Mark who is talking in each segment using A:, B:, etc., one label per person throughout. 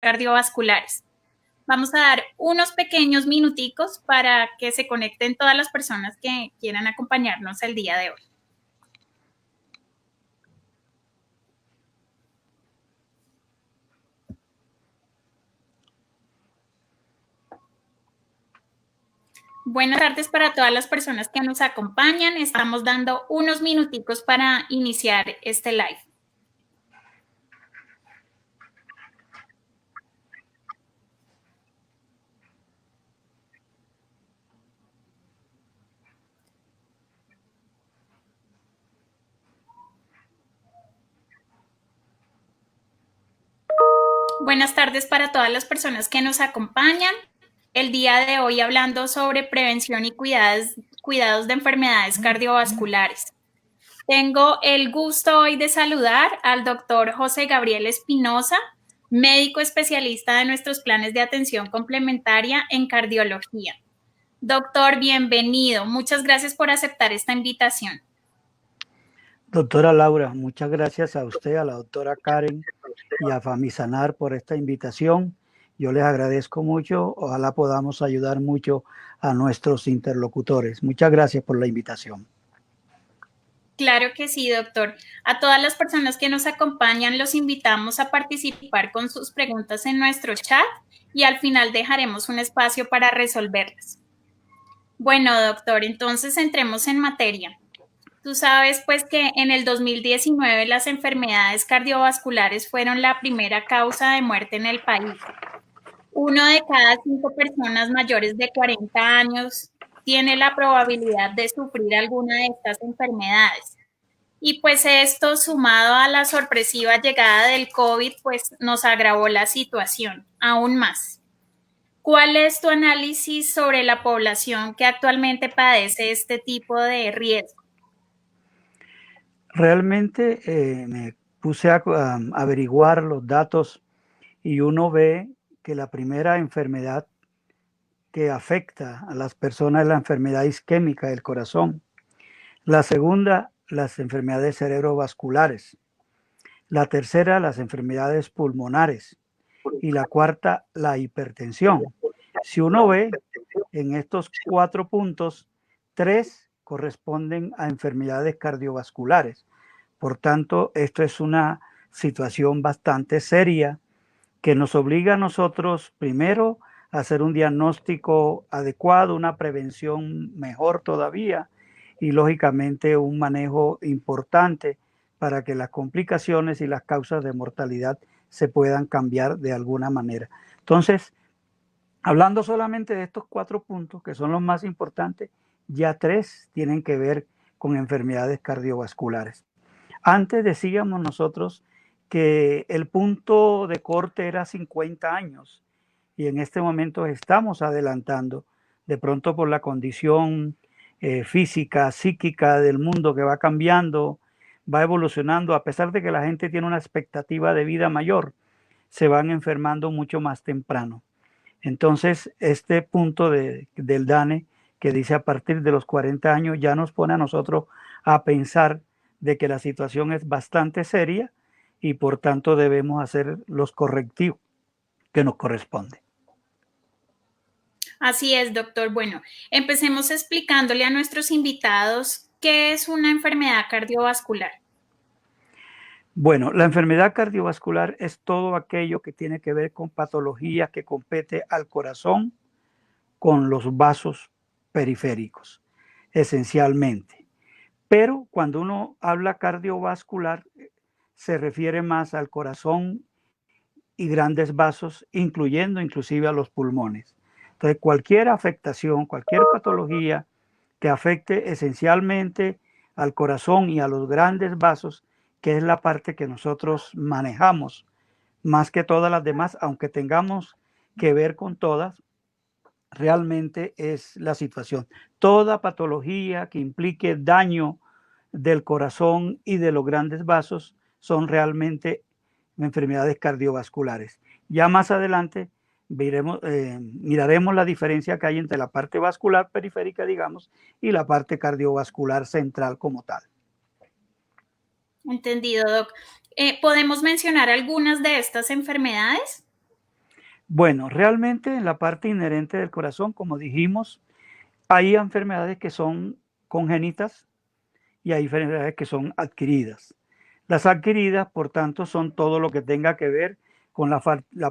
A: cardiovasculares. Vamos a dar unos pequeños minuticos para que se conecten todas las personas que quieran acompañarnos el día de hoy. Buenas tardes para todas las personas que nos acompañan. Estamos dando unos minuticos para iniciar este live. Buenas tardes para todas las personas que nos acompañan. El día de hoy hablando sobre prevención y cuidados de enfermedades cardiovasculares. Tengo el gusto hoy de saludar al doctor José Gabriel Espinosa, médico especialista de nuestros planes de atención complementaria en cardiología. Doctor, bienvenido. Muchas gracias por aceptar esta invitación.
B: Doctora Laura, muchas gracias a usted, a la doctora Karen y a Famisanar por esta invitación. Yo les agradezco mucho. Ojalá podamos ayudar mucho a nuestros interlocutores. Muchas gracias por la invitación.
A: Claro que sí, doctor. A todas las personas que nos acompañan los invitamos a participar con sus preguntas en nuestro chat y al final dejaremos un espacio para resolverlas. Bueno, doctor, entonces entremos en materia. Tú sabes pues que en el 2019 las enfermedades cardiovasculares fueron la primera causa de muerte en el país. 1 de cada 5 personas mayores de 40 años tiene la probabilidad de sufrir alguna de estas enfermedades. Y pues esto sumado a la sorpresiva llegada del COVID pues nos agravó la situación aún más. ¿Cuál es tu análisis sobre la población que actualmente padece este tipo de riesgo?
B: Realmente me puse a averiguar los datos y uno ve que la primera enfermedad que afecta a las personas es la enfermedad isquémica del corazón. La segunda, las enfermedades cerebrovasculares. La tercera, las enfermedades pulmonares. Y la cuarta, la hipertensión. Si uno ve en estos 4 puntos, 3 corresponden a enfermedades cardiovasculares. Por tanto, esto es una situación bastante seria que nos obliga a nosotros, primero, a hacer un diagnóstico adecuado, una prevención mejor todavía y, lógicamente, un manejo importante para que las complicaciones y las causas de mortalidad se puedan cambiar de alguna manera. Entonces, hablando solamente de estos 4 puntos, que son los más importantes, ya 3 tienen que ver con enfermedades cardiovasculares. Antes decíamos nosotros que el punto de corte era 50 años y en este momento estamos adelantando, de pronto por la condición física, psíquica del mundo que va cambiando, va evolucionando, a pesar de que la gente tiene una expectativa de vida mayor, se van enfermando mucho más temprano. Entonces, este punto del DANE, que dice a partir de los 40 años, ya nos pone a nosotros a pensar de que la situación es bastante seria y por tanto debemos hacer los correctivos que nos corresponden.
A: Así es, doctor. Bueno, empecemos explicándole a nuestros invitados qué es una enfermedad cardiovascular.
B: Bueno, la enfermedad cardiovascular es todo aquello que tiene que ver con patologías que compete al corazón con los vasos periféricos, esencialmente. Pero cuando uno habla cardiovascular, se refiere más al corazón y grandes vasos, incluyendo inclusive a los pulmones. Entonces, cualquier afectación, cualquier patología que afecte esencialmente al corazón y a los grandes vasos, que es la parte que nosotros manejamos más que todas las demás, aunque tengamos que ver con todas, realmente es la situación. Toda patología que implique daño del corazón y de los grandes vasos son realmente enfermedades cardiovasculares. Ya más adelante miraremos la diferencia que hay entre la parte vascular periférica, digamos, y la parte cardiovascular central como tal.
A: Entendido, doc. ¿Podemos mencionar algunas de estas enfermedades?
B: Bueno, realmente en la parte inherente del corazón, como dijimos, hay enfermedades que son congénitas y hay enfermedades que son adquiridas. Las adquiridas, por tanto, son todo lo que tenga que ver con la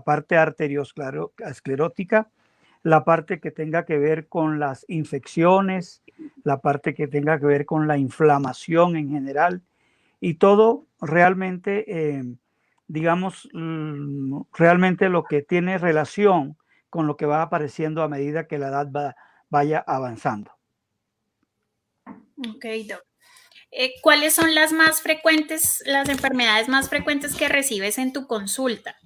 B: parte arteriosclerótica, la parte que tenga que ver con las infecciones, la parte que tenga que ver con la inflamación en general y todo realmente, digamos, realmente lo que tiene relación con lo que va apareciendo a medida que la edad vaya avanzando.
A: Ok, Doc. ¿Cuáles son las más frecuentes, las enfermedades más frecuentes que recibes en tu consulta?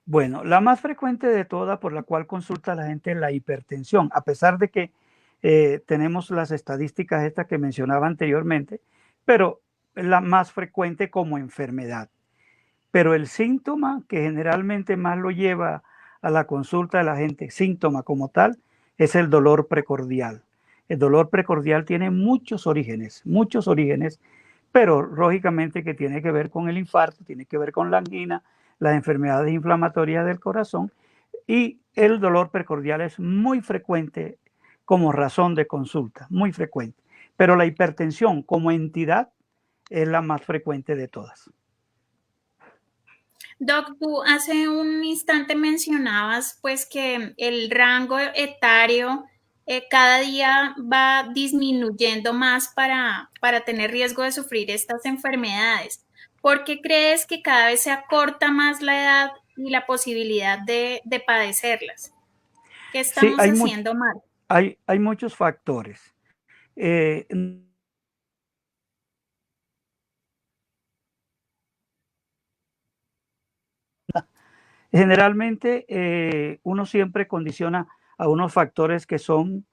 B: Bueno, la más frecuente de todas por la cual consulta la gente es la hipertensión, a pesar de que tenemos las estadísticas estas que mencionaba anteriormente, pero es la más frecuente como enfermedad. Pero el síntoma que generalmente más lo lleva a la consulta de la gente, síntoma como tal, es el dolor precordial. El dolor precordial tiene muchos orígenes, pero lógicamente que tiene que ver con el infarto, tiene que ver con la angina, las enfermedades inflamatorias del corazón y el dolor precordial es muy frecuente como razón de consulta, muy frecuente. Pero la hipertensión como entidad es la más frecuente de todas.
A: Doc, tú hace un instante mencionabas pues que el rango etario cada día va disminuyendo más para tener riesgo de sufrir estas enfermedades. ¿Por qué crees que cada vez se acorta más la edad y la posibilidad de padecerlas? ¿Qué
B: Sí,
A: estamos haciendo mal?
B: hay muchos factores. Eh, Generalmente uno siempre condiciona a unos factores que son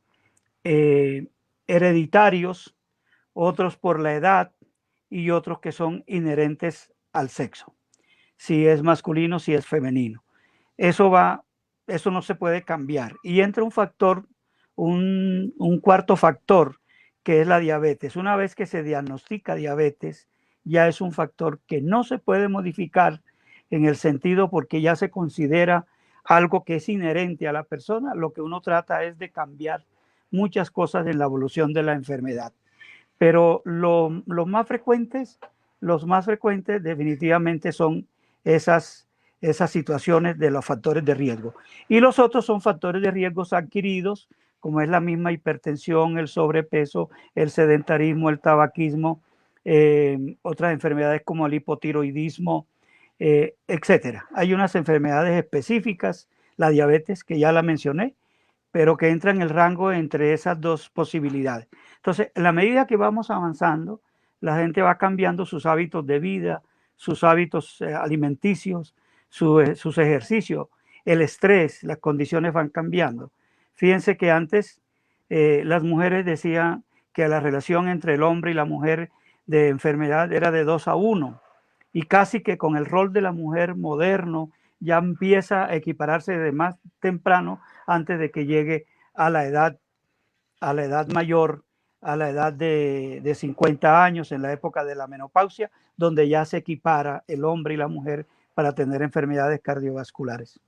B: eh, hereditarios, otros por la edad y otros que son inherentes al sexo, si es masculino, si es femenino. Eso va, eso no se puede cambiar. Y entra un factor, un cuarto factor, que es la diabetes. Una vez que se diagnostica diabetes, ya es un factor que no se puede modificar en el sentido porque ya se considera algo que es inherente a la persona. Lo que uno trata es de cambiar muchas cosas en la evolución de la enfermedad. Pero los más frecuentes definitivamente son esas situaciones de los factores de riesgo. Y los otros son factores de riesgos adquiridos, como es la misma hipertensión, el sobrepeso, el sedentarismo, el tabaquismo, otras enfermedades como el hipotiroidismo, etcétera. Hay unas enfermedades específicas, la diabetes, que ya la mencioné, pero que entra en el rango entre esas dos posibilidades. Entonces, en la medida que vamos avanzando, la gente va cambiando sus hábitos de vida, sus hábitos alimenticios, sus ejercicios, el estrés, las condiciones van cambiando. Fíjense que antes las mujeres decían que la relación entre el hombre y la mujer de enfermedad era de 2-1 y casi que con el rol de la mujer moderno ya empieza a equipararse de más temprano antes de que llegue a la edad mayor, a la edad de 50 años, en la época de la menopausia, donde ya se equipara el hombre y la mujer para tener enfermedades cardiovasculares.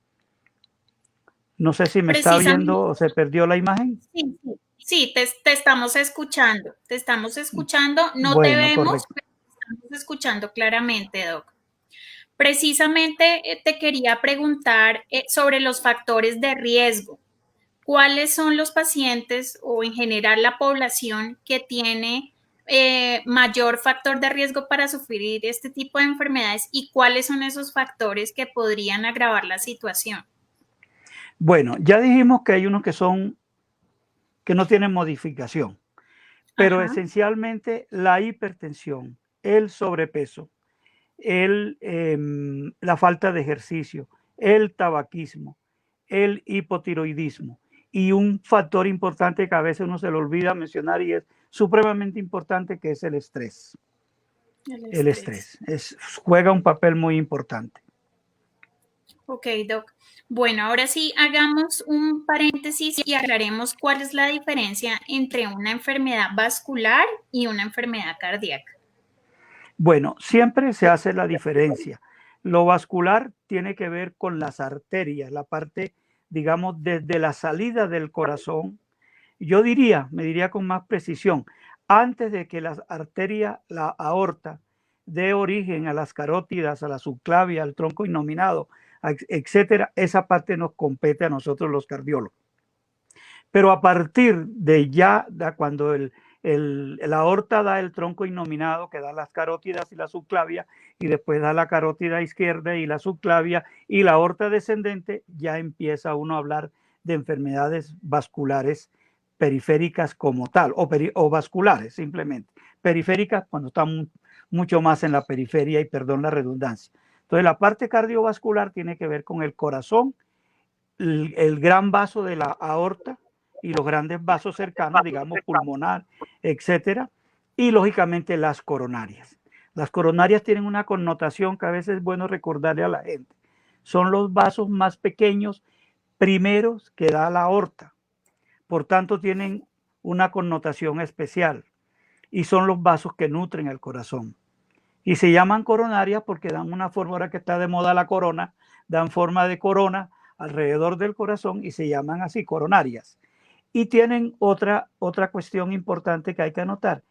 B: No sé si me está oyendo
A: Precisamente,
B: o se perdió la imagen.
A: sí, sí, sí, te estamos escuchando, no te
B: Bueno,
A: vemos,
B: correcto.
A: pero te estamos escuchando claramente, Doc. Precisamente te quería preguntar sobre los factores de riesgo. ¿Cuáles son los pacientes o en general la población que tiene mayor factor de riesgo para sufrir este tipo de enfermedades y cuáles son esos factores que podrían agravar la situación?
B: Bueno, ya dijimos que hay unos que no tienen modificación, pero
A: Ajá.
B: esencialmente la hipertensión, el sobrepeso, la falta de ejercicio, el tabaquismo, el hipotiroidismo y un factor importante que a veces uno se le olvida mencionar y es supremamente importante, que es el estrés.
A: El
B: El
A: estrés.
B: estrés juega un papel muy importante.
A: Ok, Doc. Bueno, ahora sí, hagamos un paréntesis y aclaremos cuál es la diferencia entre una enfermedad vascular y una enfermedad cardíaca.
B: Bueno, siempre se hace la diferencia. Lo vascular tiene que ver con las arterias, la parte, digamos, desde la salida del corazón. Yo me diría con más precisión, antes de que las arterias, la aorta, dé origen a las carótidas, a la subclavia, al tronco innominado, etcétera, esa parte nos compete a nosotros los cardiólogos. Pero a partir de ya, cuando la aorta da el tronco innominado, que da las carótidas y la subclavia, y después da la carótida izquierda y la subclavia y la aorta descendente, ya empieza uno a hablar de enfermedades vasculares periféricas como tal, o vasculares simplemente. Periféricas cuando están mucho más en la periferia, y perdón la redundancia. Entonces la parte cardiovascular tiene que ver con el corazón, el gran vaso de la aorta y los grandes vasos cercanos, digamos pulmonar, etcétera, y lógicamente las coronarias. Las coronarias tienen una connotación que a veces es bueno recordarle a la gente. Son los vasos más pequeños primeros que da la aorta. Por tanto, tienen una connotación especial y son los vasos que nutren el corazón. Y se llaman coronarias porque dan una forma, ahora que está de moda la corona, dan forma de corona alrededor del corazón y se llaman así, coronarias. Y tienen otra cuestión importante que hay que anotar,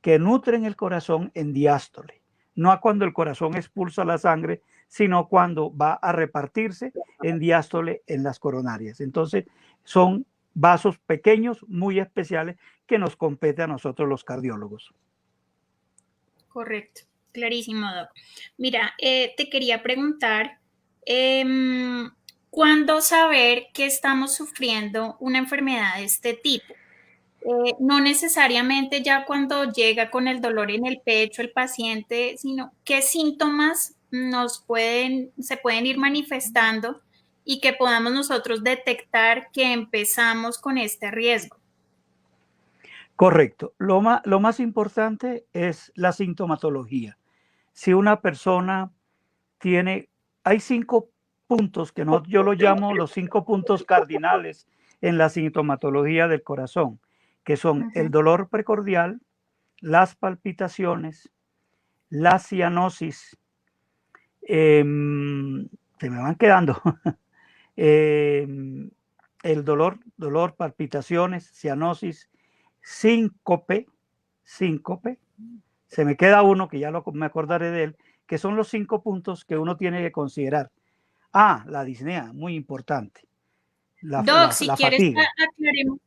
B: que nutren el corazón en diástole, no cuando el corazón expulsa la sangre, sino cuando va a repartirse en diástole en las coronarias. Entonces, son vasos pequeños, muy especiales, que nos compete a nosotros los cardiólogos.
A: Correcto, clarísimo, Doc. Mira, te quería preguntar, eh, ¿cuándo saber que estamos sufriendo una enfermedad de este tipo? No necesariamente ya cuando llega con el dolor en el pecho el paciente, sino qué síntomas se pueden ir manifestando y que podamos nosotros detectar que empezamos con este riesgo.
B: Correcto. Lo más importante es la sintomatología. Si una persona tiene, hay 5 puntos que yo lo llamo los 5 puntos cardinales en la sintomatología del corazón, que son el dolor precordial, las palpitaciones, la cianosis, se me van quedando, el dolor, palpitaciones, cianosis, síncope, se me queda uno que ya me acordaré de él, que son los 5 puntos que uno tiene que considerar. La disnea, muy importante.
A: Doc, si
B: La
A: quieres,
B: fatiga.
A: aclaremos.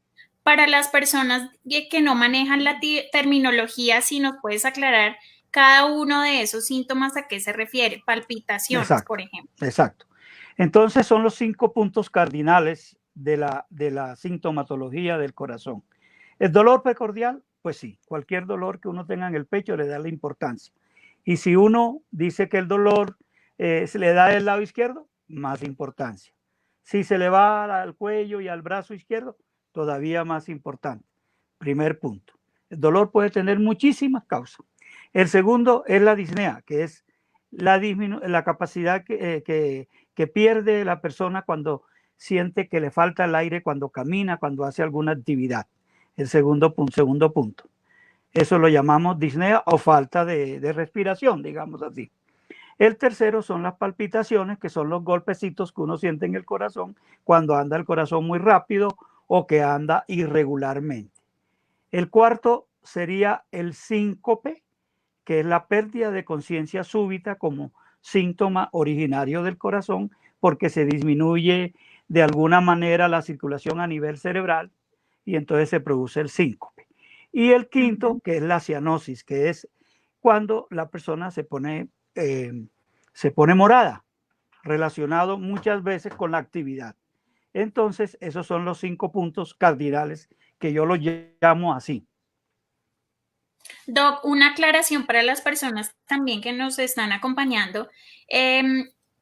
A: Para las personas que no manejan la terminología, si nos puedes aclarar cada uno de esos síntomas a qué se refiere, palpitaciones,
B: Exacto,
A: por ejemplo.
B: exacto. Entonces son los 5 puntos cardinales de la sintomatología del corazón. El dolor precordial, pues sí, cualquier dolor que uno tenga en el pecho le da la importancia. Y si uno dice que el dolor se le da del lado izquierdo, más importancia. Si se le va al cuello y al brazo izquierdo, todavía más importante. Primer punto. El dolor puede tener muchísimas causas. El segundo es la disnea, que es la capacidad que pierde la persona cuando siente que le falta el aire, cuando camina, cuando hace alguna actividad. El segundo punto. Eso lo llamamos disnea o falta de respiración, digamos así. El tercero son las palpitaciones, que son los golpecitos que uno siente en el corazón cuando anda el corazón muy rápido o que anda irregularmente. El cuarto sería el síncope, que es la pérdida de conciencia súbita como síntoma originario del corazón, porque se disminuye de alguna manera la circulación a nivel cerebral y entonces se produce el síncope. Y el quinto, que es la cianosis, que es cuando la persona se pone morada, relacionado muchas veces con la actividad. Entonces, esos son los 5 puntos cardinales que yo los llamo así.
A: Doc, una aclaración para las personas también que nos están acompañando.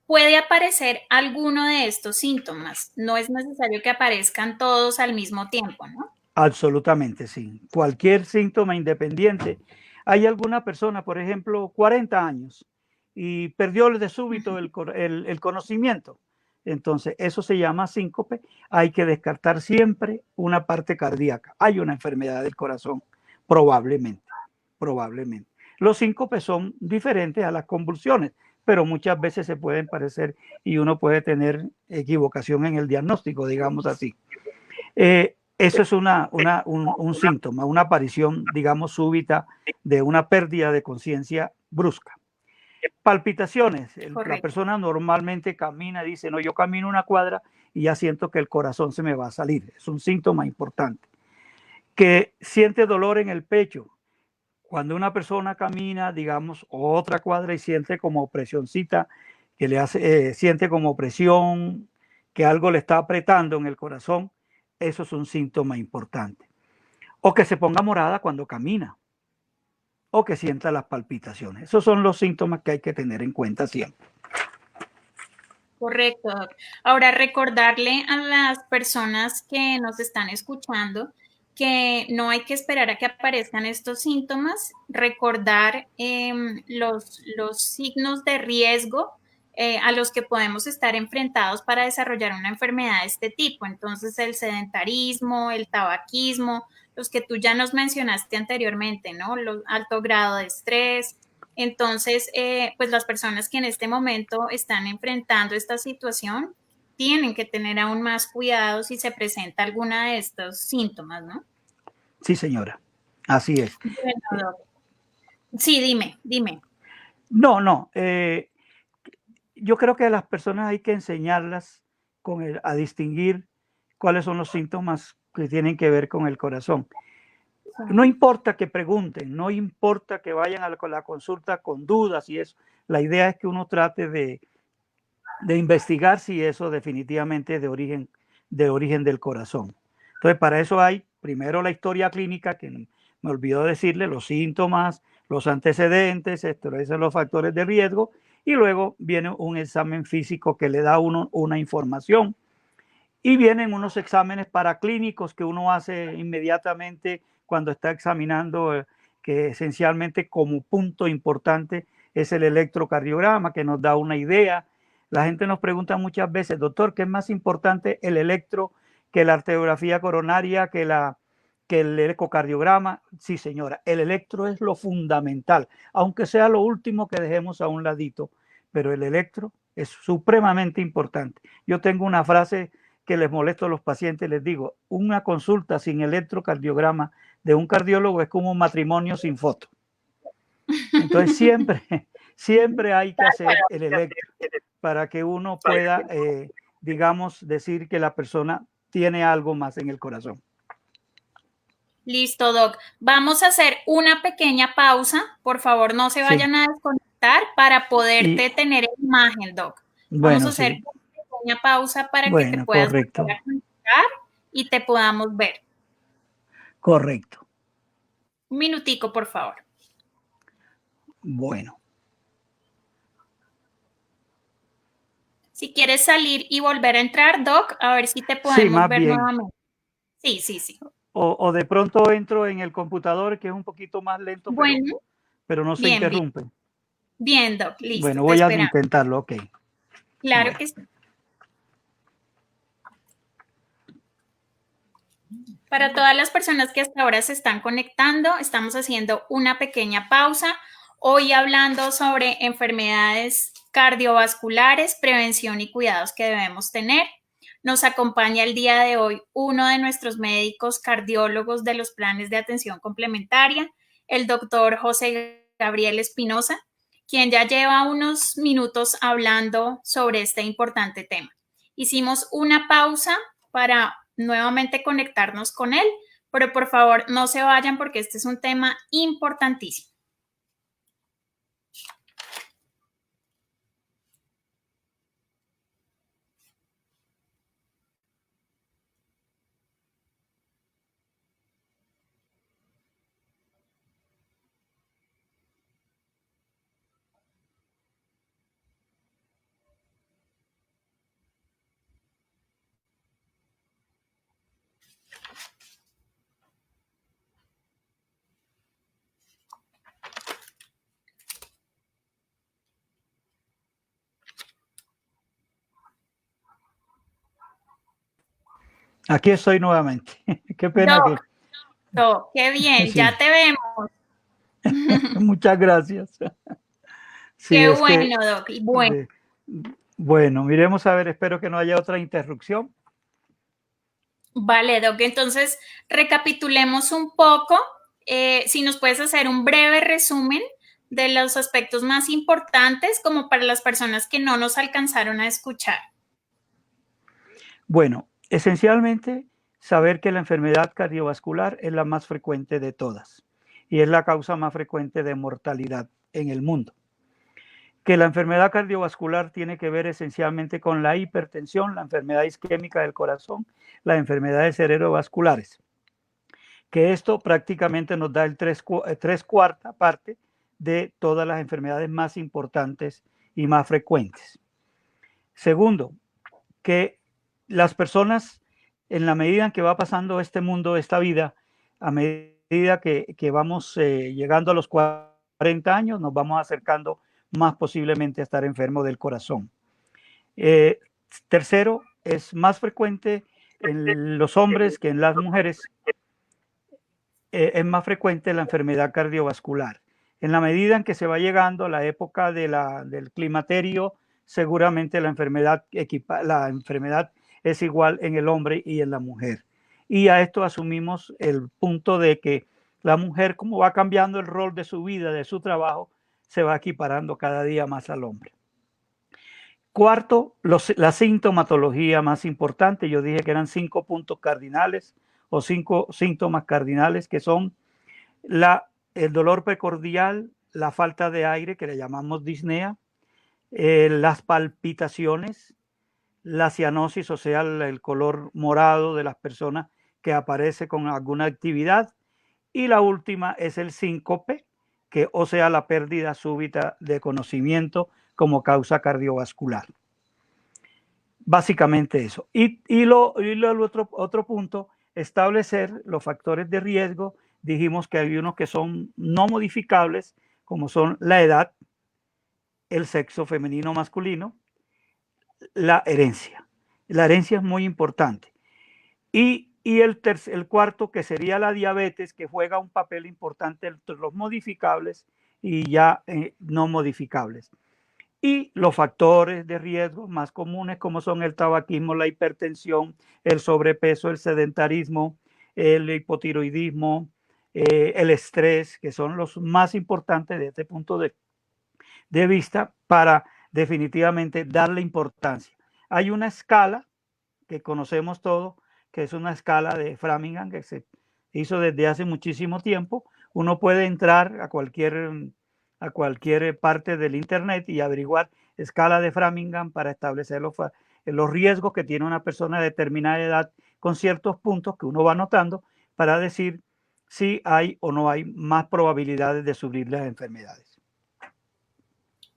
A: Puede aparecer alguno de estos síntomas. No es necesario que aparezcan todos al mismo tiempo, ¿no?
B: Absolutamente, sí. Cualquier síntoma independiente. Hay alguna persona, por ejemplo, 40 años y perdió de súbito el conocimiento. Entonces, eso se llama síncope. Hay que descartar siempre una parte cardíaca. Hay una enfermedad del corazón, probablemente. Los síncopes son diferentes a las convulsiones, pero muchas veces se pueden parecer y uno puede tener equivocación en el diagnóstico, digamos así. Eso es un síntoma, una aparición, digamos, súbita de una pérdida de conciencia brusca. Palpitaciones. La persona normalmente camina y dice, no, yo camino una cuadra y ya siento que el corazón se me va a salir. Es un síntoma importante. Que siente dolor en el pecho. Cuando una persona camina, digamos, otra cuadra y siente como presioncita, que le hace, siente como presión, que algo le está apretando en el corazón, eso es un síntoma importante. O que se ponga morada cuando camina, o que sienta las palpitaciones. Esos son los síntomas que hay que tener en cuenta siempre.
A: Correcto, Doc. Ahora, recordarle a las personas que nos están escuchando que no hay que esperar a que aparezcan estos síntomas, recordar los signos de riesgo a los que podemos estar enfrentados para desarrollar una enfermedad de este tipo. Entonces, el sedentarismo, el tabaquismo, los que tú ya nos mencionaste anteriormente, ¿no? Alto grado de estrés. Entonces, pues las personas que en este momento están enfrentando esta situación tienen que tener aún más cuidado si se presenta alguna de estos síntomas, ¿no?
B: Sí, señora. Así es.
A: Bueno, sí, dime.
B: No. Yo creo que a las personas hay que enseñarlas a distinguir cuáles son los síntomas que tienen que ver con el corazón. No importa que pregunten, no importa que vayan a la consulta con dudas y eso. La idea es que uno trate de investigar si eso definitivamente es de origen del corazón. Entonces, para eso hay primero la historia clínica, que me olvidó decirle, los síntomas, los antecedentes, estos los factores de riesgo, y luego viene un examen físico que le da a uno una información. Y vienen unos exámenes paraclínicos que uno hace inmediatamente cuando está examinando, que esencialmente como punto importante es el electrocardiograma, que nos da una idea. La gente nos pregunta muchas veces, doctor, ¿qué es más importante el electro que la arteriografía coronaria, que el ecocardiograma? Sí, señora, el electro es lo fundamental, aunque sea lo último que dejemos a un ladito, pero el electro es supremamente importante. Yo tengo una frase que les molesto a los pacientes, les digo, una consulta sin electrocardiograma de un cardiólogo es como un matrimonio sin foto. Entonces siempre hay que hacer el electro para que uno pueda, digamos, decir que la persona tiene algo más en el corazón.
A: Listo, Doc. Vamos a hacer una pequeña pausa. Por favor, no se vayan a desconectar para poderte tener imagen, Doc. Vamos a hacer una pequeña pausa para que te puedas conectar y te podamos ver.
B: Correcto.
A: Un minutico, por favor.
B: Bueno.
A: Si quieres salir y volver a entrar, Doc, a ver si te podemos ver nuevamente. Sí.
B: O de pronto entro en el computador, que es un poquito más lento, pero no se interrumpe.
A: Bien, Doc, listo.
B: Bueno, voy a intentarlo, ok.
A: Claro que sí. Para todas las personas que hasta ahora se están conectando, estamos haciendo una pequeña pausa. Hoy hablando sobre enfermedades cardiovasculares, prevención y cuidados que debemos tener. Nos acompaña el día de hoy uno de nuestros médicos cardiólogos de los planes de atención complementaria, el doctor José Gabriel Espinosa, quien ya lleva unos minutos hablando sobre este importante tema. Hicimos una pausa para nuevamente conectarnos con él, pero por favor no se vayan porque este es un tema importantísimo.
B: Aquí estoy nuevamente. Qué pena
A: Doc, qué bien, sí. Ya te vemos.
B: Muchas gracias. Sí,
A: Qué
B: es que,
A: bueno, Doc. Y bueno,
B: de- bueno, miremos a ver, espero que no haya otra interrupción.
A: vale, Doc. Entonces, recapitulemos un poco. Si nos puedes hacer un breve resumen de los aspectos más importantes como para las personas que no nos alcanzaron a escuchar.
B: Bueno, esencialmente saber que la enfermedad cardiovascular es la más frecuente de todas y es la causa más frecuente de mortalidad en el mundo. Que la enfermedad cardiovascular tiene que ver esencialmente con la hipertensión, la enfermedad isquémica del corazón, las enfermedades cerebrovasculares. Que esto prácticamente nos da el tres cuarta parte de todas las enfermedades más importantes y más frecuentes. Segundo, que las personas, en la medida en que va pasando este mundo, esta vida, a medida que vamos llegando a los 40 años, nos vamos acercando más posiblemente a estar enfermo del corazón. Tercero, es más frecuente en los hombres que en las mujeres, es más frecuente la enfermedad cardiovascular. En la medida en que se va llegando a la época del climaterio, seguramente la enfermedad es igual en el hombre y en la mujer. Y a esto asumimos el punto de que la mujer, como va cambiando el rol de su vida, de su trabajo, se va equiparando cada día más al hombre. Cuarto, la sintomatología más importante, yo dije que eran 5 puntos cardinales o 5 síntomas cardinales, que son el dolor precordial, la falta de aire, que le llamamos disnea, las palpitaciones, la cianosis, o sea, el color morado de las personas que aparece con alguna actividad, y la última es el síncope, que, o sea, la pérdida súbita de conocimiento como causa cardiovascular. Básicamente eso. El otro punto, establecer los factores de riesgo. Dijimos que hay unos que son no modificables, como son la edad, el sexo femenino o masculino, la herencia. La herencia es muy importante. Y el cuarto, que sería la diabetes, que juega un papel importante entre los modificables y ya no modificables. Y los factores de riesgo más comunes, como son el tabaquismo, la hipertensión, el sobrepeso, el sedentarismo, el hipotiroidismo, el estrés, que son los más importantes de este punto de vista para definitivamente darle importancia. Hay una escala que conocemos todos, que es una escala de Framingham, que se hizo desde hace muchísimo tiempo. Uno puede entrar a cualquier parte del internet y averiguar escala de Framingham para establecer los riesgos que tiene una persona de determinada edad, con ciertos puntos que uno va anotando para decir si hay o no hay más probabilidades de sufrir las enfermedades.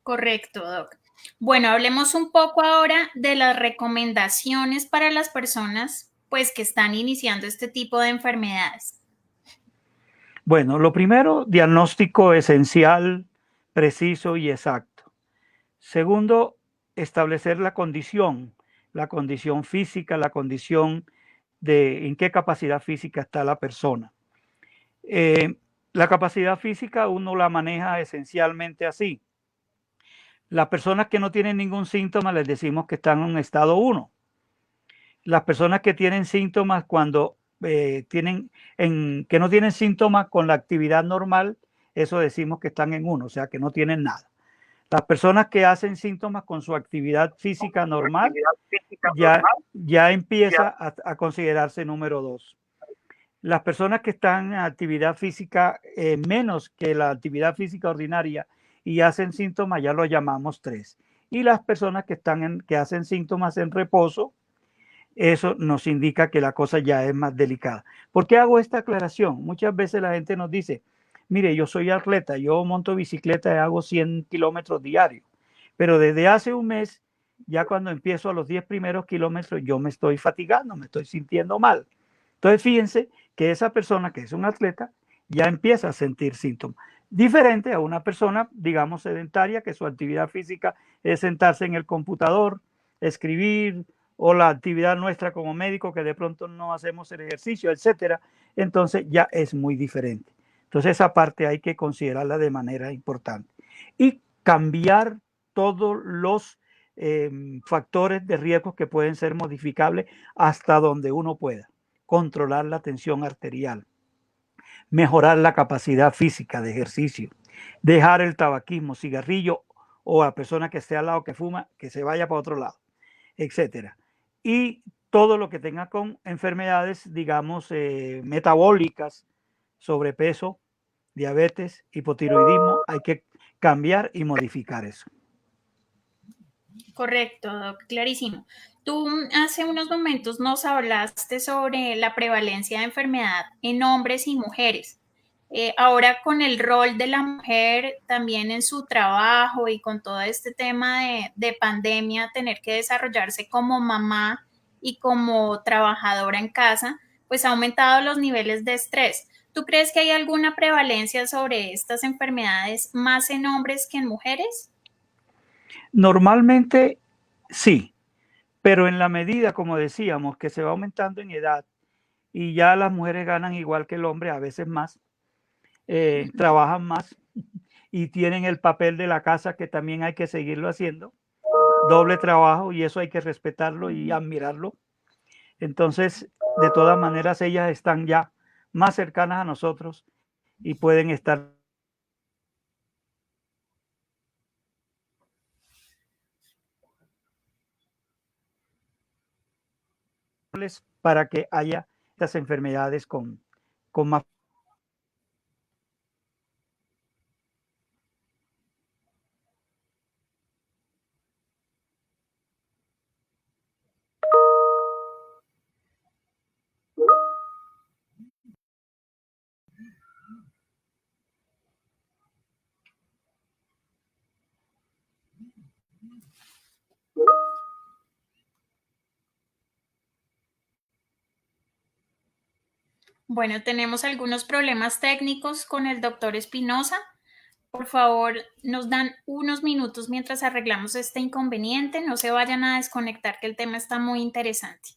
A: Correcto, Doc. Bueno, hablemos un poco ahora de las recomendaciones para las personas pues que están iniciando este tipo de enfermedades.
B: Bueno, lo primero, diagnóstico esencial, preciso y exacto. Segundo, establecer la condición física, la condición de en qué capacidad física está la persona. La capacidad física uno la maneja esencialmente así. Las personas que no tienen ningún síntoma les decimos que están en un estado 1. Las personas que tienen síntomas cuando que no tienen síntomas con la actividad normal, eso decimos que están en 1, o sea que no tienen nada. Las personas que hacen síntomas con su actividad física normal ya empieza a considerarse número 2. Las personas que están en actividad física menos que la actividad física ordinaria y hacen síntomas ya lo llamamos 3. Y las personas que hacen síntomas en reposo, eso nos indica que la cosa ya es más delicada. ¿Por qué hago esta aclaración? Muchas veces la gente nos dice, mire, yo soy atleta, yo monto bicicleta y hago 100 kilómetros diarios, pero desde hace un mes, ya cuando empiezo a los 10 primeros kilómetros, yo me estoy fatigando, me estoy sintiendo mal. Entonces, fíjense que esa persona que es un atleta ya empieza a sentir síntomas. Diferente a una persona, digamos, sedentaria, que su actividad física es sentarse en el computador, escribir, o la actividad nuestra como médico, que de pronto no hacemos el ejercicio, etcétera. Entonces ya es muy diferente. Entonces esa parte hay que considerarla de manera importante. Y cambiar todos los factores de riesgo que pueden ser modificables hasta donde uno pueda. Controlar la tensión arterial, mejorar la capacidad física de ejercicio, dejar el tabaquismo, cigarrillo o a la persona que esté al lado que fuma, que se vaya para otro lado, etcétera. Y todo lo que tenga con enfermedades, digamos, metabólicas, sobrepeso, diabetes, hipotiroidismo, hay que cambiar y modificar eso.
A: Correcto, Doc, clarísimo. Tú hace unos momentos nos hablaste sobre la prevalencia de enfermedad en hombres y mujeres. Ahora con el rol de la mujer también en su trabajo y con todo este tema de pandemia, tener que desarrollarse como mamá y como trabajadora en casa, pues ha aumentado los niveles de estrés. ¿Tú crees que hay alguna prevalencia sobre estas enfermedades más en hombres que en mujeres?
B: Normalmente sí, pero en la medida, como decíamos, que se va aumentando en edad y ya las mujeres ganan igual que el hombre, a veces más, trabajan más y tienen el papel de la casa que también hay que seguirlo haciendo, doble trabajo, y eso hay que respetarlo y admirarlo. Entonces, de todas maneras, ellas están ya más cercanas a nosotros y pueden estar para que haya estas enfermedades con más.
A: Bueno, tenemos algunos problemas técnicos con el doctor Espinosa. Por favor, nos dan unos minutos mientras arreglamos este inconveniente. No se vayan a desconectar, que el tema está muy interesante.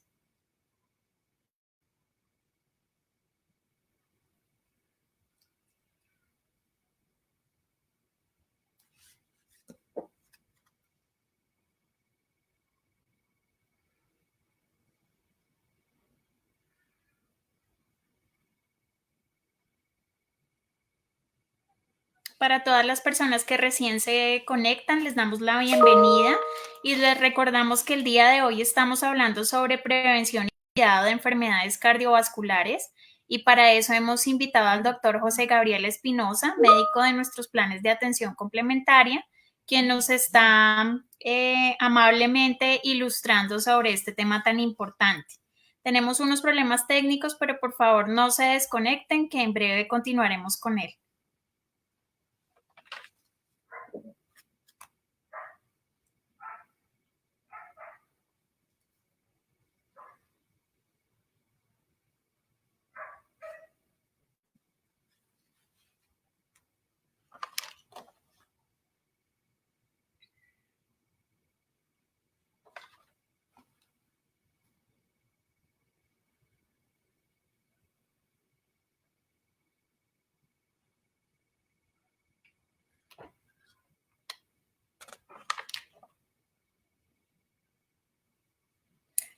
A: Para todas las personas que recién se conectan, les damos la bienvenida y les recordamos que el día de hoy estamos hablando sobre prevención y cuidado de enfermedades cardiovasculares, y para eso hemos invitado al doctor José Gabriel Espinosa, médico de nuestros planes de atención complementaria, quien nos está amablemente ilustrando sobre este tema tan importante. Tenemos unos problemas técnicos, pero por favor no se desconecten, que en breve continuaremos con él.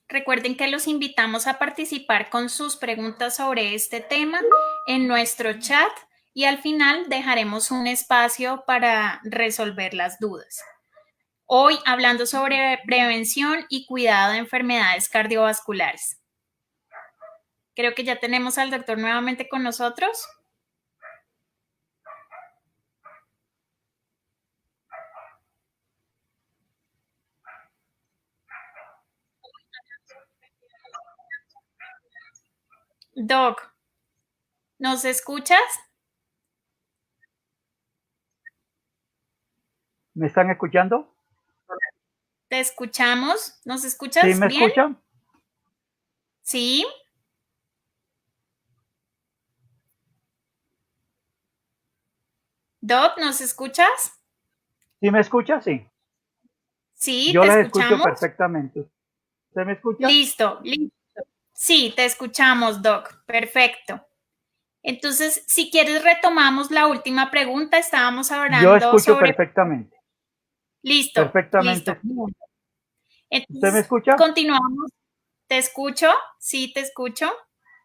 A: Recuerden que los invitamos a participar con sus preguntas sobre este tema en nuestro chat y al final dejaremos un espacio para resolver las dudas. Hoy hablando sobre prevención y cuidado de enfermedades cardiovasculares. Creo que ya tenemos al doctor nuevamente con nosotros. Doc, ¿nos escuchas?
B: ¿Me están escuchando?
A: ¿Te escuchamos? ¿Nos
B: ¿Sí
A: escuchas
B: me
A: bien?
B: escuchan?
A: Sí. Doc, ¿nos escuchas?
B: ¿Sí me escucha? Sí.
A: Sí,
B: Yo
A: te
B: las escucho
A: escuchamos.
B: perfectamente. ¿Usted me escucha?
A: Listo, listo. Sí, te escuchamos, Doc. Perfecto. Entonces, si quieres, retomamos la última pregunta. Estábamos
B: Yo
A: hablando
B: escucho
A: sobre...
B: perfectamente.
A: Listo,
B: Perfectamente.
A: listo.
B: ¿Usted me
A: Entonces,
B: escucha?
A: continuamos. ¿Te escucho? Sí, te escucho.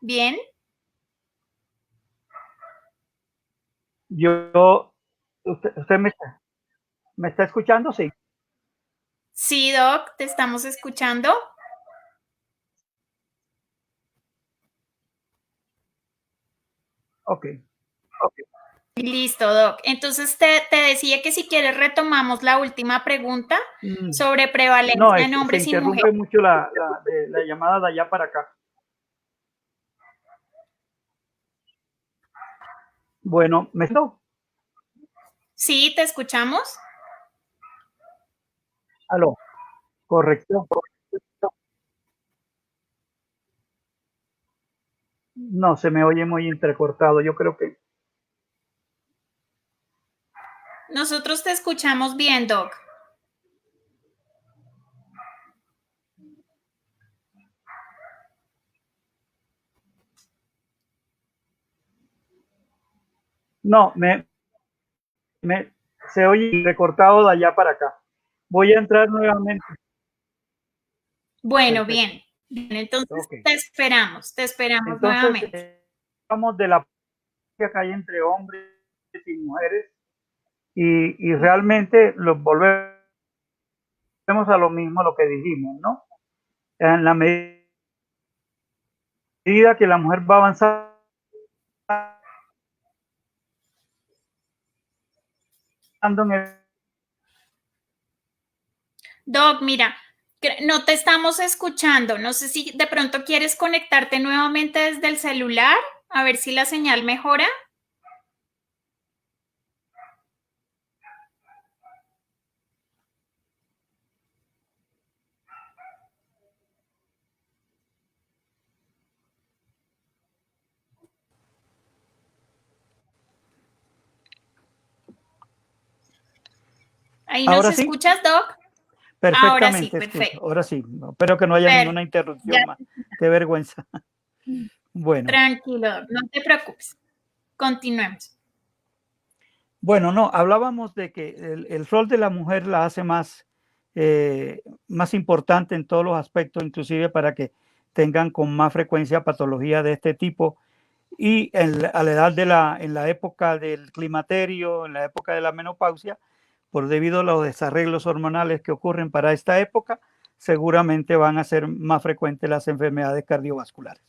A: Bien.
B: ¿Usted me está escuchando? Sí.
A: Sí, Doc, te estamos escuchando.
B: Ok.
A: Listo, Doc. Entonces te decía que si quieres retomamos la última pregunta sobre
B: No,
A: prevalencia en
B: se
A: hombres y
B: interrumpe
A: mujeres.
B: mucho la llamada de allá para acá. Bueno, no?
A: Sí, te escuchamos.
B: Aló, correcto. No, se me oye muy entrecortado. Yo creo que
A: Nosotros te escuchamos bien, Doc.
B: no, se oye recortado de allá para acá. Voy a entrar nuevamente.
A: Bueno,
B: Perfecto.
A: bien. Bien, entonces
B: Ok.
A: te esperamos
B: Entonces,
A: nuevamente.
B: hablamos de la que hay entre hombres y mujeres y realmente los volvemos a lo mismo, lo que dijimos, ¿no? En la medida que la mujer va avanzando en el...
A: Doc, mira, no te estamos escuchando. No sé si de pronto quieres conectarte nuevamente desde el celular, a ver si la señal mejora. ¿Ahí nos
B: Ahora sí,
A: escuchas, Doc? Ahora sí,
B: perfectamente escucho.
A: perfecto.
B: Ahora sí, espero que no haya ninguna
A: Ya.
B: interrupción más. Qué vergüenza. Bueno,
A: Tranquilo, Doc, no te preocupes. Continuemos.
B: bueno, no, hablábamos de que el rol de la mujer la hace más importante en todos los aspectos, inclusive para que tengan con más frecuencia patología de este tipo. Y a la edad en la época del climaterio, en la época de la menopausia, por debido a los desarreglos hormonales que ocurren para esta época, seguramente van a ser más frecuentes las enfermedades cardiovasculares.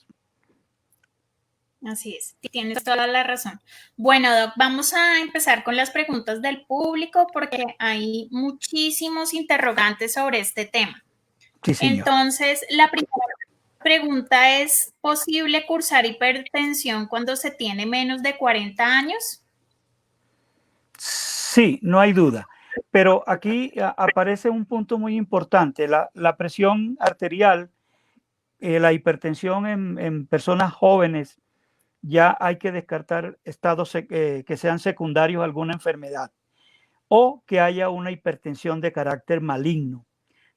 A: Así es, tienes toda la razón. Bueno, Doc, vamos a empezar con las preguntas del público porque hay muchísimos interrogantes sobre este tema.
B: Sí, señor.
A: Entonces, la primera pregunta es, ¿posible cursar hipertensión cuando se tiene menos de 40 años?
B: Sí, no hay duda. Pero aquí aparece un punto muy importante. La presión arterial, la hipertensión en personas jóvenes, ya hay que descartar estados que sean secundarios a alguna enfermedad o que haya una hipertensión de carácter maligno,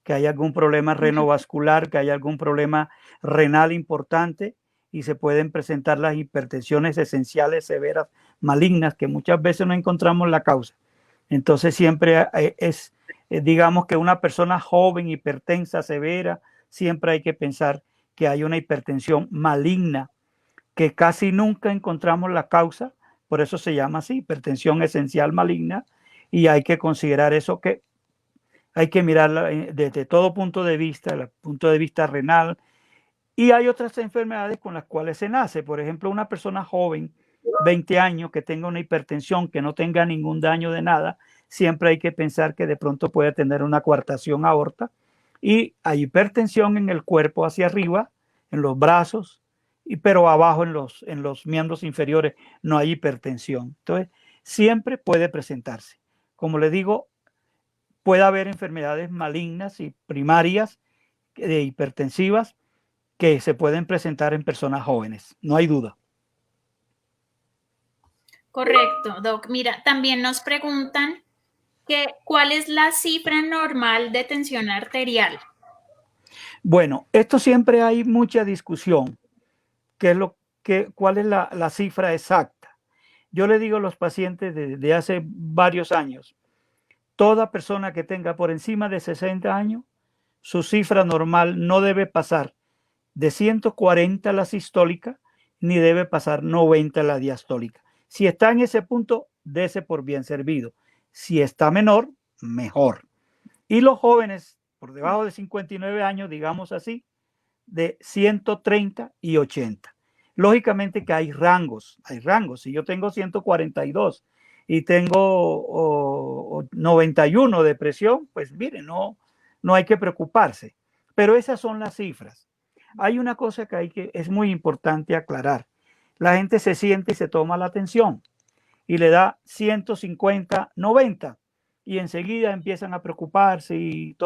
B: que haya algún problema renovascular, que haya algún problema renal importante y se pueden presentar las hipertensiones esenciales severas malignas que muchas veces no encontramos la causa. Entonces siempre digamos que una persona joven, hipertensa, severa, siempre hay que pensar que hay una hipertensión maligna, que casi nunca encontramos la causa, por eso se llama así, hipertensión esencial maligna, y hay que considerar eso, que hay que mirarla desde todo punto de vista, el punto de vista renal, y hay otras enfermedades con las cuales se nace. Por ejemplo, una persona joven, 20 años, que tenga una hipertensión, que no tenga ningún daño de nada, siempre hay que pensar que de pronto puede tener una coartación aorta. Y hay hipertensión en el cuerpo hacia arriba, en los brazos, pero abajo en los miembros inferiores no hay hipertensión. Entonces, siempre puede presentarse. Como le digo, puede haber enfermedades malignas y primarias hipertensivas que se pueden presentar en personas jóvenes, no hay duda.
A: Correcto, Doc. Mira, también nos preguntan que ¿cuál es la cifra normal de tensión arterial?
B: Bueno, esto siempre hay mucha discusión, cuál es la cifra exacta. Yo le digo a los pacientes desde hace varios años, toda persona que tenga por encima de 60 años, su cifra normal no debe pasar de 140 la sistólica, ni debe pasar 90 la diastólica. Si está en ese punto, dese por bien servido. Si está menor, mejor. Y los jóvenes por debajo de 59 años, digamos así, de 130 y 80. Lógicamente que hay rangos. Si yo tengo 142 y tengo 91 de presión, pues mire, no hay que preocuparse. Pero esas son las cifras. Hay una cosa que es muy importante aclarar. La gente se siente y se toma la atención y le da 150, 90 y enseguida empiezan a preocuparse y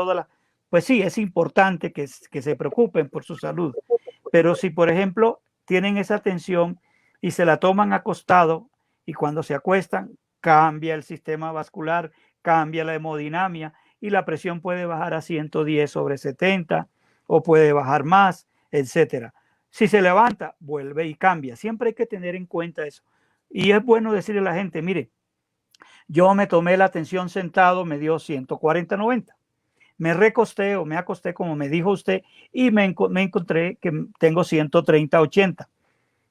B: pues sí, es importante que se preocupen por su salud, pero si por ejemplo tienen esa tensión y se la toman acostado y cuando se acuestan cambia el sistema vascular, cambia la hemodinamia y la presión puede bajar a 110/70 o puede bajar más, etcétera. Si se levanta, vuelve y cambia. Siempre hay que tener en cuenta eso. Y es bueno decirle a la gente, mire, yo me tomé la tensión sentado, me dio 140/90. Me recosté o me acosté como me dijo usted y me encontré que tengo 130/80.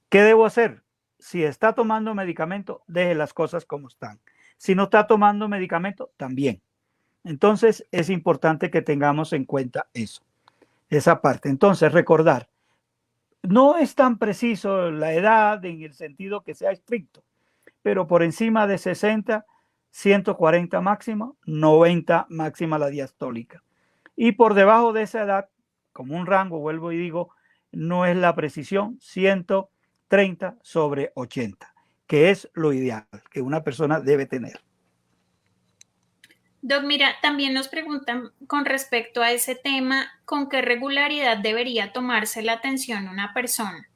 B: ¿Qué debo hacer? Si está tomando medicamento, deje las cosas como están. Si no está tomando medicamento, también. Entonces es importante que tengamos en cuenta eso, esa parte. Entonces recordar, no es tan preciso la edad en el sentido que sea estricto, pero por encima de 60, 140 máximo, 90 máxima la diastólica. Y por debajo de esa edad, como un rango, vuelvo y digo, no es la precisión, 130/80, que es lo ideal que una persona debe tener.
A: Doc, mira, también nos preguntan con respecto a ese tema, ¿con qué regularidad debería tomarse la tensión una persona?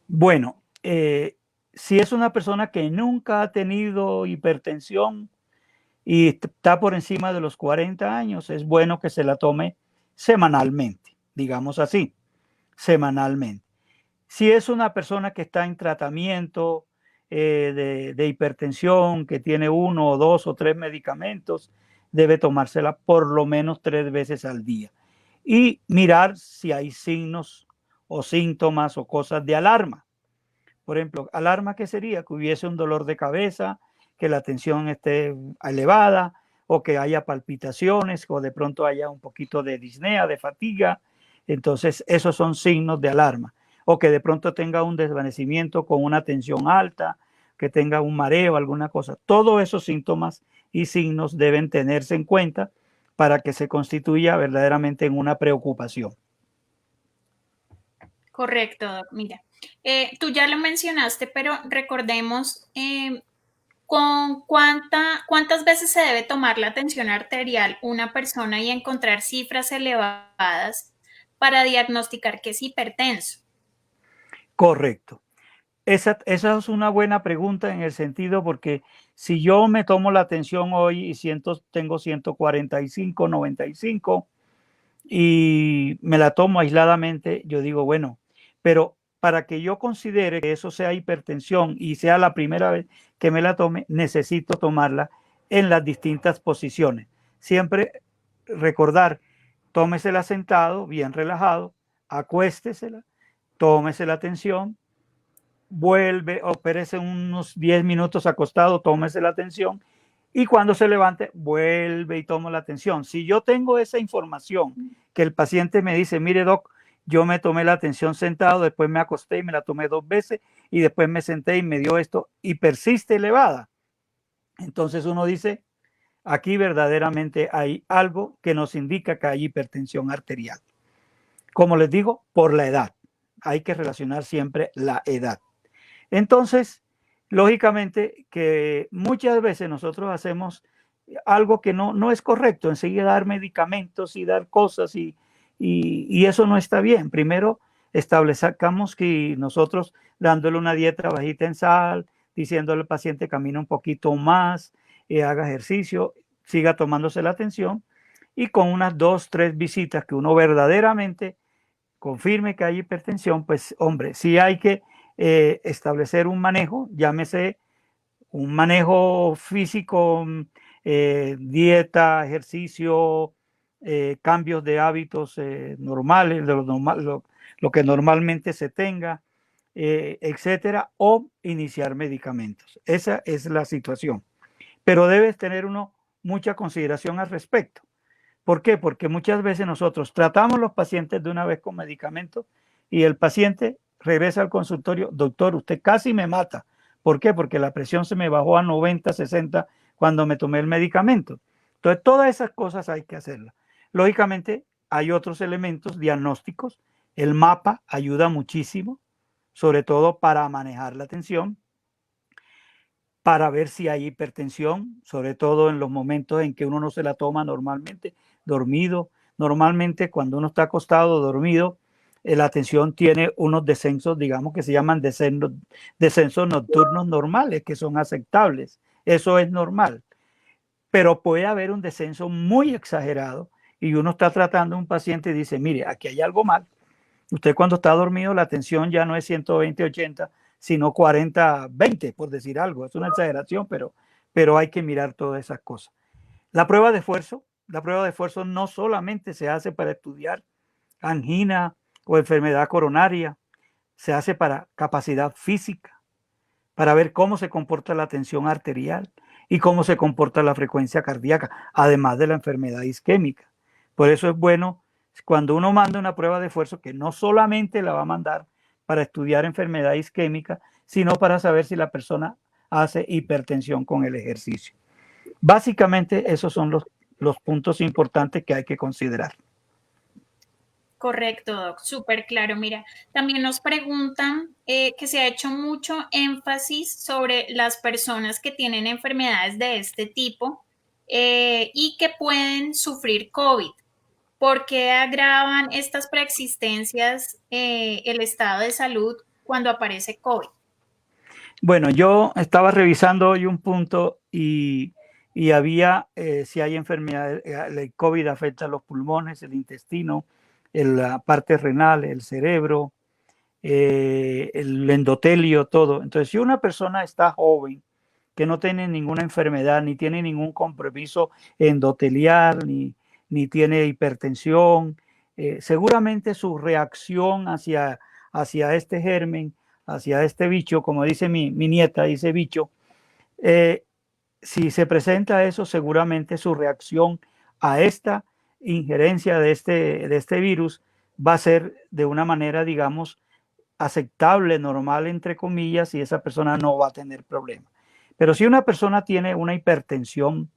B: Bueno, si es una persona que nunca ha tenido hipertensión y está por encima de los 40 años, es bueno que se la tome semanalmente, digamos así, semanalmente. Si es una persona que está en tratamiento de hipertensión, que tiene 1 o 2 o 3 medicamentos, debe tomársela por lo menos 3 veces al día. Y mirar si hay signos o síntomas o cosas de alarma. Por ejemplo, alarma, ¿qué sería? Que hubiese un dolor de cabeza, que la tensión esté elevada, o que haya palpitaciones, o de pronto haya un poquito de disnea, de fatiga. Entonces, esos son signos de alarma. O que de pronto tenga un desvanecimiento con una tensión alta, que tenga un mareo, alguna cosa. Todos esos síntomas y signos deben tenerse en cuenta para que se constituya verdaderamente en una preocupación.
A: Correcto, Doc. Mira, tú ya lo mencionaste, pero recordemos cuántas veces se debe tomar la tensión arterial una persona y encontrar cifras elevadas para diagnosticar que es hipertenso.
B: Correcto. Esa es una buena pregunta en el sentido porque si yo me tomo la tensión hoy y tengo 145, 95 y me la tomo aisladamente, yo digo, bueno, pero para que yo considere que eso sea hipertensión y sea la primera vez que me la tome, necesito tomarla en las distintas posiciones. Siempre recordar, tómesela sentado, bien relajado, acuéstesela, tómese la tensión, vuelve, opérese unos 10 minutos acostado, tómese la atención y cuando se levante, vuelve y toma la atención. Si yo tengo esa información que el paciente me dice, mire doc, yo me tomé la atención sentado, después me acosté y me la tomé 2 veces y después me senté y me dio esto y persiste elevada. Entonces uno dice, aquí verdaderamente hay algo que nos indica que hay hipertensión arterial. Como les digo, por la edad. Hay que relacionar siempre la edad. Entonces, lógicamente que muchas veces nosotros hacemos algo que no es correcto, enseguida dar medicamentos y dar cosas y eso no está bien. Primero establezcamos que nosotros dándole una dieta bajita en sal, diciéndole al paciente camine un poquito más, haga ejercicio, siga tomándose la atención y con unas 2, 3 visitas que uno verdaderamente confirme que hay hipertensión, pues hombre, sí hay que establecer un manejo, llámese un manejo físico dieta, ejercicio, cambios de hábitos normales, lo que normalmente se tenga, etcétera, o iniciar medicamentos. Esa es la situación. Pero debes tener uno mucha consideración al respecto. ¿Por qué? Porque muchas veces nosotros tratamos a los pacientes de una vez con medicamentos y el paciente regresa al consultorio, doctor, usted casi me mata. ¿Por qué? Porque la presión se me bajó a 90, 60 cuando me tomé el medicamento. Entonces, todas esas cosas hay que hacerlas. Lógicamente, hay otros elementos diagnósticos. El mapa ayuda muchísimo, sobre todo para manejar la tensión, para ver si hay hipertensión, sobre todo en los momentos en que uno no se la toma normalmente, dormido. Normalmente cuando uno está acostado, dormido, la tensión tiene unos descensos, digamos que se llaman descensos nocturnos normales, que son aceptables. Eso es normal. Pero puede haber un descenso muy exagerado y uno está tratando a un paciente y dice, mire, aquí hay algo mal. Usted cuando está dormido, la tensión ya no es 120-80, sino 40-20, por decir algo. Es una exageración, pero hay que mirar todas esas cosas. La prueba de esfuerzo no solamente se hace para estudiar angina o enfermedad coronaria, se hace para capacidad física, para ver cómo se comporta la tensión arterial y cómo se comporta la frecuencia cardíaca, además de la enfermedad isquémica. Por eso es bueno cuando uno manda una prueba de esfuerzo que no solamente la va a mandar para estudiar enfermedad isquémica, sino para saber si la persona hace hipertensión con el ejercicio. Básicamente esos son los puntos importantes que hay que considerar.
A: Correcto, Doc, súper claro. Mira, también nos preguntan que se ha hecho mucho énfasis sobre las personas que tienen enfermedades de este tipo y que pueden sufrir COVID. ¿Por qué agravan estas preexistencias el estado de salud cuando aparece COVID?
B: Bueno, yo estaba revisando hoy un punto y había, si hay enfermedades, el COVID afecta a los pulmones, el intestino, la parte renal, el cerebro, el endotelio, todo. Entonces, si una persona está joven, que no tiene ninguna enfermedad, ni tiene ningún compromiso endotelial, ni tiene hipertensión, seguramente su reacción hacia este germen, hacia este bicho, como dice mi nieta, dice bicho, eh, si se presenta eso, seguramente su reacción a esta injerencia de este virus va a ser de una manera, digamos, aceptable, normal, entre comillas, y esa persona no va a tener problemas. Pero si una persona tiene una hipertensión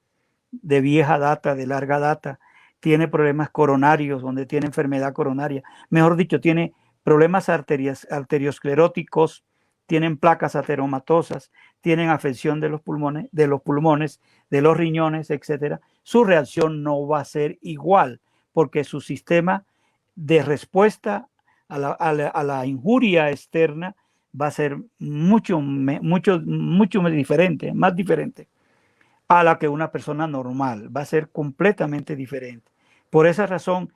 B: de vieja data, de larga data, tiene problemas coronarios, donde tiene enfermedad coronaria, mejor dicho, tiene problemas arterioscleróticos, tienen placas ateromatosas, tienen afección de los pulmones, de los riñones, etcétera, su reacción no va a ser igual, porque su sistema de respuesta a la injuria externa va a ser mucho diferente, más diferente a la que una persona normal, va a ser completamente diferente. Por esa razón,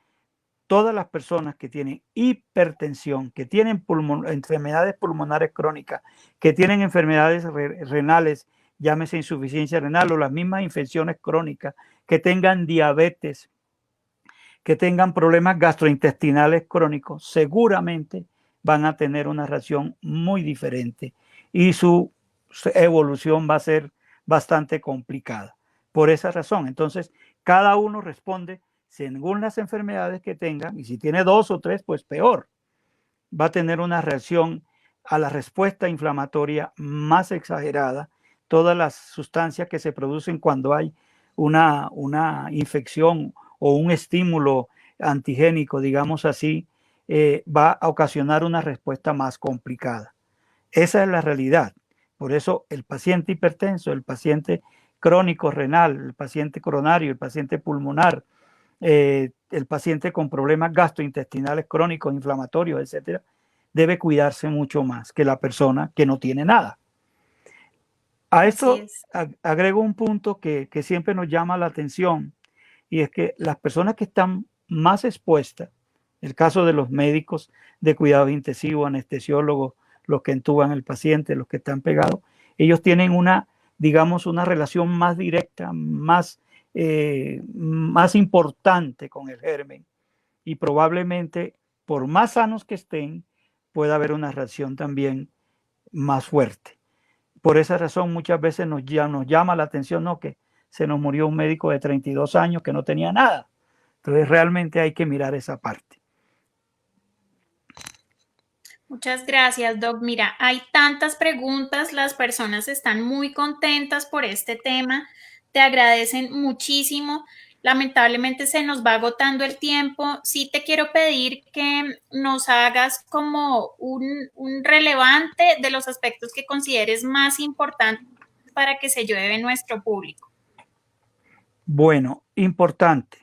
B: todas las personas que tienen hipertensión, que tienen enfermedades pulmonares crónicas, que tienen enfermedades renales, llámese insuficiencia renal o las mismas infecciones crónicas, que tengan diabetes, que tengan problemas gastrointestinales crónicos, seguramente van a tener una reacción muy diferente y su evolución va a ser bastante complicada. Por esa razón, entonces, cada uno responde según las enfermedades que tengan, y si tiene 2 o 3, pues peor. Va a tener una reacción a la respuesta inflamatoria más exagerada. Todas las sustancias que se producen cuando hay una infección o un estímulo antigénico, digamos así, va a ocasionar una respuesta más complicada. Esa es la realidad. Por eso el paciente hipertenso, el paciente crónico renal, el paciente coronario, el paciente pulmonar, el paciente con problemas gastrointestinales crónicos, inflamatorios, etcétera, debe cuidarse mucho más que la persona que no tiene nada. A esto agrego un punto que siempre nos llama la atención, y es que las personas que están más expuestas, el caso de los médicos de cuidados intensivos, anestesiólogos, los que entuban el paciente, los que están pegados, ellos tienen una digamos, una relación más directa, más importante con el germen. Y probablemente, por más sanos que estén, pueda haber una reacción también más fuerte. Por esa razón muchas veces nos llama la atención, ¿no?, que se nos murió un médico de 32 años que no tenía nada. Entonces realmente hay que mirar esa parte.
A: Muchas gracias, Doc. Mira, hay tantas preguntas, las personas están muy contentas por este tema, te agradecen muchísimo. Lamentablemente se nos va agotando el tiempo. Sí te quiero pedir que nos hagas como un relevante de los aspectos que consideres más importantes para que se lleve nuestro público.
B: Bueno, importante.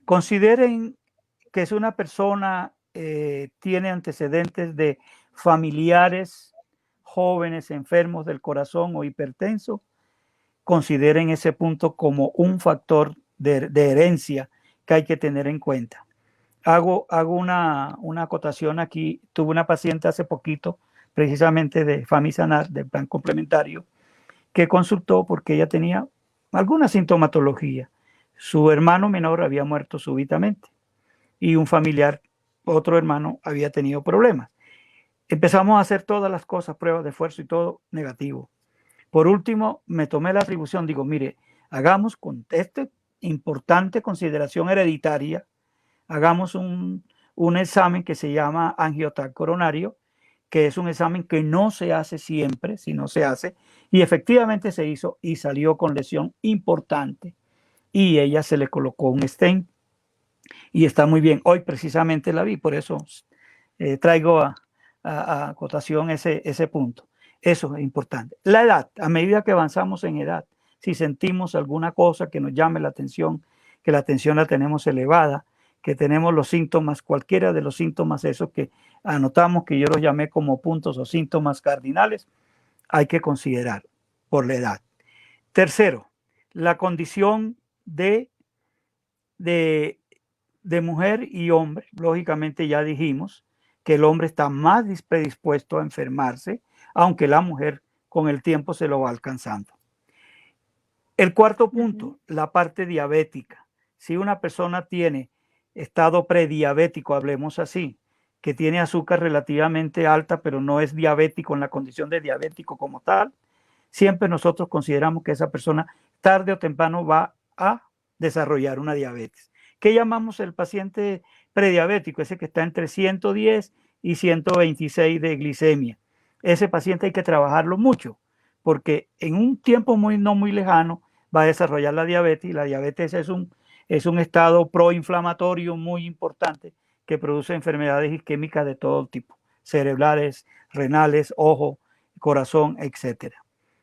B: Consideren que es una persona tiene antecedentes de familiares jóvenes enfermos del corazón o hipertensos. Consideren ese punto como un factor de herencia que hay que tener en cuenta. Hago una acotación aquí. Tuve una paciente hace poquito, precisamente de Famisanar, del plan complementario, que consultó porque ella tenía alguna sintomatología. Su hermano menor había muerto súbitamente y un familiar, otro hermano, había tenido problemas. Empezamos a hacer todas las cosas, pruebas de esfuerzo y todo negativo. Por último, me tomé la atribución, digo, mire, hagamos con esta importante consideración hereditaria, hagamos un examen que se llama angioTAC coronario, que es un examen que no se hace siempre, si no se hace, y efectivamente se hizo y salió con lesión importante, y ella se le colocó un stent, y está muy bien. Hoy precisamente la vi, por eso traigo a cotación ese punto. Eso es importante. La edad, a medida que avanzamos en edad, si sentimos alguna cosa que nos llame la atención, que la atención la tenemos elevada, que tenemos los síntomas, cualquiera de los síntomas, esos que anotamos, que yo los llamé como puntos o síntomas cardinales, hay que considerar por la edad. Tercero, la condición de mujer y hombre. Lógicamente ya dijimos que el hombre está más predispuesto a enfermarse, aunque la mujer con el tiempo se lo va alcanzando. El cuarto punto, la parte diabética. Si una persona tiene estado prediabético, hablemos así, que tiene azúcar relativamente alta, pero no es diabético en la condición de diabético como tal, siempre nosotros consideramos que esa persona tarde o temprano va a desarrollar una diabetes. ¿Qué llamamos el paciente prediabético? Ese que está entre 110 y 126 de glicemia. Ese paciente hay que trabajarlo mucho, porque en un tiempo no muy lejano va a desarrollar la diabetes, y la diabetes es un estado proinflamatorio muy importante que produce enfermedades isquémicas de todo tipo, cerebrales, renales, ojo, corazón, etc.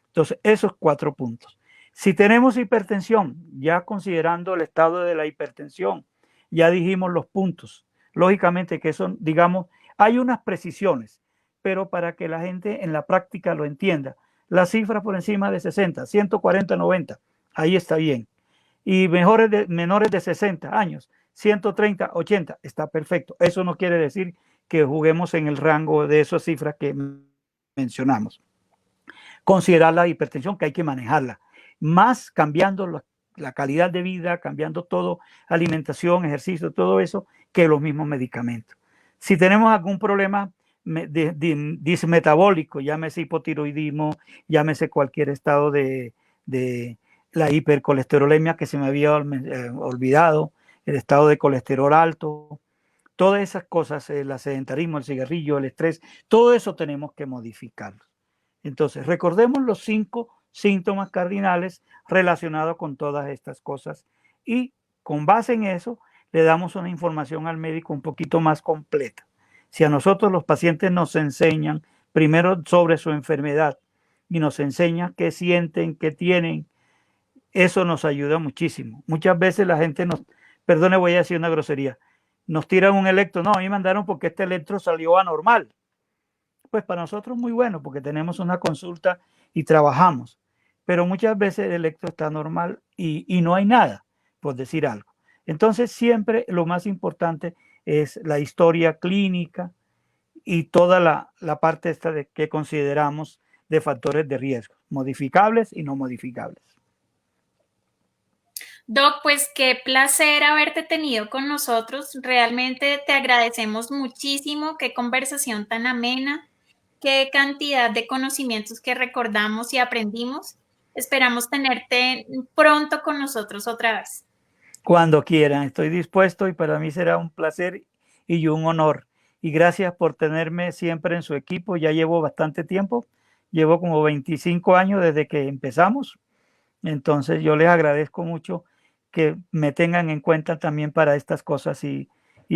B: Entonces, esos 4 puntos. Si tenemos hipertensión, ya considerando el estado de la hipertensión, ya dijimos los puntos. Lógicamente que son, digamos, hay unas precisiones, pero para que la gente en la práctica lo entienda, la cifra por encima de 60, 140, 90, ahí está bien. Y menores de 60 años, 130, 80, está perfecto. Eso no quiere decir que juguemos en el rango de esas cifras que mencionamos. Considerar la hipertensión, que hay que manejarla, más cambiando la calidad de vida, cambiando todo, alimentación, ejercicio, todo eso, que los mismos medicamentos. Si tenemos algún problema dismetabólico, llámese hipotiroidismo, llámese cualquier estado de la hipercolesterolemia que se me había olvidado, el estado de colesterol alto, todas esas cosas, el sedentarismo, el cigarrillo, el estrés, todo eso tenemos que modificarlo. Entonces, recordemos los 5 síntomas cardinales relacionados con todas estas cosas, y con base en eso le damos una información al médico un poquito más completa. Si a nosotros los pacientes nos enseñan primero sobre su enfermedad y nos enseñan qué sienten, qué tienen, eso nos ayuda muchísimo. Muchas veces la gente perdone, voy a decir una grosería, nos tiran un electro, no, a mí me mandaron porque este electro salió anormal. Pues para nosotros muy bueno, porque tenemos una consulta y trabajamos, pero muchas veces el electro está normal y no hay nada, por decir algo. Entonces siempre lo más importante es la historia clínica y toda la parte esta de que consideramos de factores de riesgo, modificables y no modificables.
A: Doc, pues qué placer haberte tenido con nosotros. Realmente te agradecemos muchísimo. Qué conversación tan amena, qué cantidad de conocimientos que recordamos y aprendimos. Esperamos tenerte pronto con nosotros otra vez.
B: Cuando quieran, estoy dispuesto y para mí será un placer y un honor. Y gracias por tenerme siempre en su equipo. Ya llevo bastante tiempo, llevo como 25 años desde que empezamos. Entonces yo les agradezco mucho que me tengan en cuenta también para estas cosas y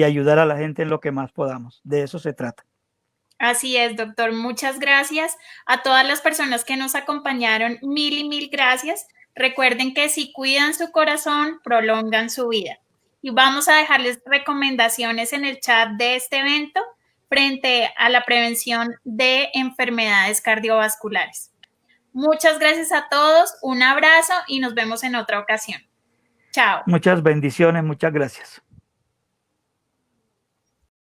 B: ayudar a la gente en lo que más podamos. De eso se trata.
A: Así es, doctor. Muchas gracias a todas las personas que nos acompañaron. Mil y mil gracias. Recuerden que si cuidan su corazón, prolongan su vida. Y vamos a dejarles recomendaciones en el chat de este evento frente a la prevención de enfermedades cardiovasculares. Muchas gracias a todos, un abrazo y nos vemos en otra ocasión. Chao.
B: Muchas bendiciones, muchas gracias.